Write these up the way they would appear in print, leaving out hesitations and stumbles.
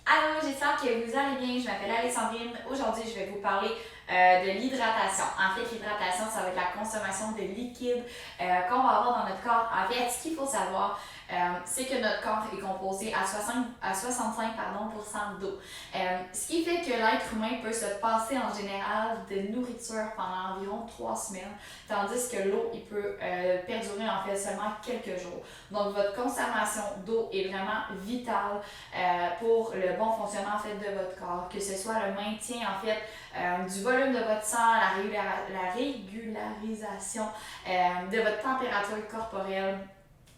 Allô, j'espère que vous allez bien. Je m'appelle Alexandrine. Aujourd'hui, je vais vous parler de l'hydratation. En fait, l'hydratation, ça va être la consommation de liquide qu'on va avoir dans notre corps. En fait, ce qu'il faut savoir, c'est que notre corps est composé à 65% d'eau. Ce qui fait que l'être humain peut se passer en général de nourriture pendant environ 3 semaines, tandis que l'eau, il peut perdurer en fait seulement quelques jours. Donc, votre consommation d'eau est vraiment vitale pour le bon fonctionnement en fait de votre corps, que ce soit le maintien en fait du volume de votre sang, la régularisation de votre température corporelle.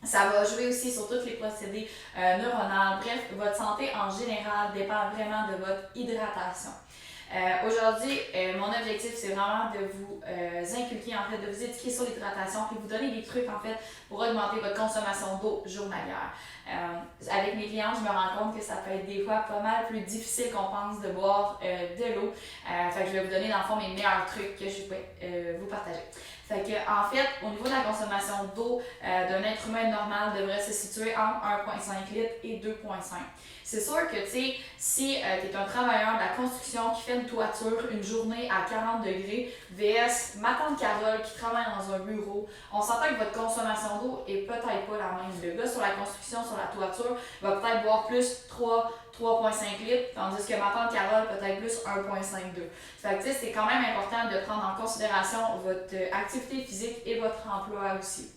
Ça va jouer aussi sur tous les procédés neuronaux. Bref, votre santé en général dépend vraiment de votre hydratation. Aujourd'hui, mon objectif, c'est vraiment de vous inculquer, en fait, de vous éduquer sur l'hydratation puis vous donner des trucs, en fait, pour augmenter votre consommation d'eau journalière. Avec mes clients, je me rends compte que ça peut être des fois pas mal plus difficile qu'on pense de boire de l'eau. Fait que je vais vous donner, dans le fond, mes meilleurs trucs que je peux vous partager. Fait que, en fait, au niveau de la consommation d'eau d'un être humain normal devrait se situer entre 1,5 litres et 2,5. C'est sûr que, tu sais, si tu es un travailleur de la construction qui fait une toiture une journée à 40 degrés, VS ma tante Carole qui travaille dans un bureau, on s'entend que votre consommation d'eau est peut-être pas la même. Le gars sur la construction, sur la toiture, va peut-être boire plus 3,5 litres, tandis que ma tante Carole peut-être plus 1,52. Fait que, tu sais, c'est quand même important de prendre en considération votre activité physique et votre emploi aussi.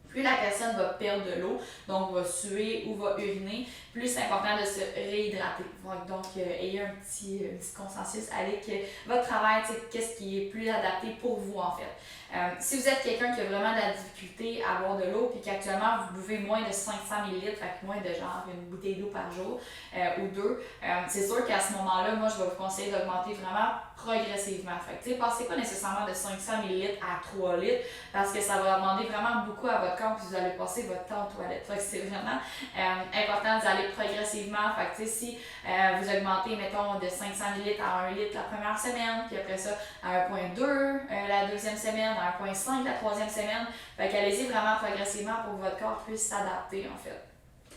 Plus la personne va perdre de l'eau, donc va suer ou va uriner, plus c'est important de se réhydrater. Donc, ayez un petit consensus avec votre travail, qu'est-ce qui est plus adapté pour vous en fait. Si vous êtes quelqu'un qui a vraiment de la difficulté à boire de l'eau, puis qu'actuellement vous buvez moins de 500 ml, fait que moins de genre une bouteille d'eau par jour ou deux, c'est sûr qu'à ce moment-là, moi je vais vous conseiller d'augmenter vraiment progressivement. Fait que, passez pas nécessairement de 500 ml à 3 litres parce que ça va demander vraiment beaucoup à votre corps puis vous allez passer votre temps aux toilettes. Fait que c'est vraiment important d'aller progressivement. Fait que, si vous augmentez, mettons, de 500 ml à 1 litre la première semaine, puis après ça à 1,2 la deuxième semaine, à 1,5 la troisième semaine, fait qu'allez-y vraiment progressivement pour que votre corps puisse s'adapter en fait.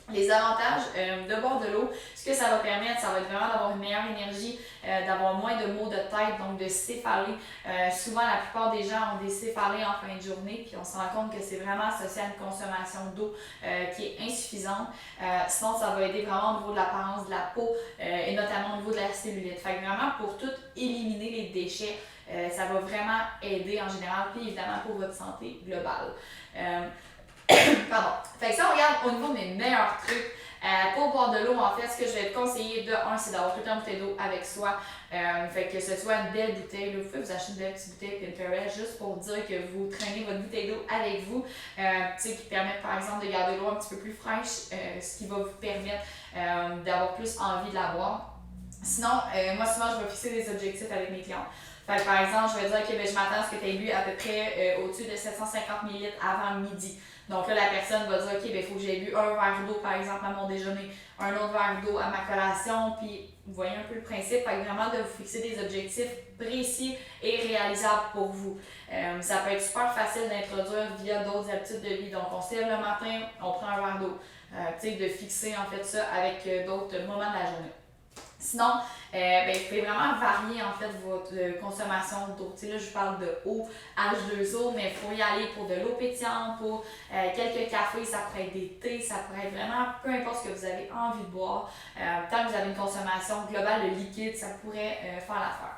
Les avantages de boire de l'eau, ce que ça va permettre, ça va être vraiment d'avoir une meilleure énergie, d'avoir moins de maux de tête, donc de céphalées. Souvent, la plupart des gens ont des céphalées en fin de journée, puis on se rend compte que c'est vraiment associé à une consommation d'eau qui est insuffisante. Sinon, ça va aider vraiment au niveau de l'apparence de la peau et notamment au niveau de la cellulite. Fait que vraiment, pour tout éliminer les déchets, ça va vraiment aider en général, puis évidemment pour votre santé globale. Pardon. Fait que si on regarde au niveau de mes meilleurs trucs pour boire de l'eau, en fait, ce que je vais te conseiller de un, c'est d'avoir tout le temps une bouteille d'eau avec soi. Fait que ce soit une belle bouteille. Là, vous pouvez vous acheter une belle petite bouteille Pinterest juste pour dire que vous traînez votre bouteille d'eau avec vous. Qui permettent par exemple de garder l'eau un petit peu plus fraîche, ce qui va vous permettre d'avoir plus envie de la boire. Sinon, moi souvent je vais fixer des objectifs avec mes clients. Fait que, par exemple, je vais dire que je m'attends à ce que tu aies bu à peu près au-dessus de 750 ml avant midi. Donc là, la personne va dire, OK, il faut que j'aie bu un verre d'eau, par exemple, à mon déjeuner, un autre verre d'eau à ma collation, puis vous voyez un peu le principe, fait que vraiment de vous fixer des objectifs précis et réalisables pour vous. Ça peut être super facile d'introduire via d'autres habitudes de vie. Donc, on se lève le matin, on prend un verre d'eau. De fixer en fait ça avec d'autres moments de la journée. Sinon, vous pouvez vraiment varier en fait votre consommation d'eau. Là, je vous parle de eau, H2O, mais il faut y aller pour de l'eau pétillante, pour quelques cafés, ça pourrait être des thés, ça pourrait être vraiment peu importe ce que vous avez envie de boire. Tant que vous avez une consommation globale de liquide, ça pourrait faire l'affaire.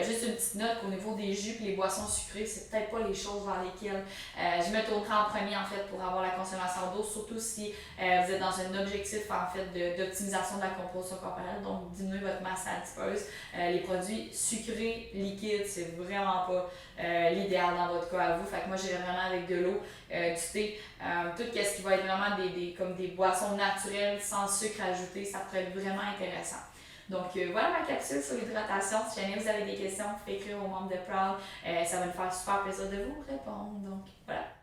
Juste une petite note qu'au niveau des jus et les boissons sucrées, c'est peut-être pas les choses vers lesquelles je me tournerai en premier en fait pour avoir la consommation d'eau, surtout si vous êtes dans un objectif en fait d'optimisation de la composition corporelle, donc diminuer votre masse adipeuse. Les produits sucrés, liquides, c'est vraiment pas l'idéal dans votre cas à vous. Fait que moi j'irais vraiment avec de l'eau, du thé, tout ce qui va être vraiment comme des boissons naturelles sans sucre ajouté, ça pourrait être vraiment intéressant. Donc voilà ma capsule sur l'hydratation. Si jamais vous avez des questions, vous pouvez écrire aux membres de Proud. Ça va me faire super plaisir de vous répondre. Donc voilà.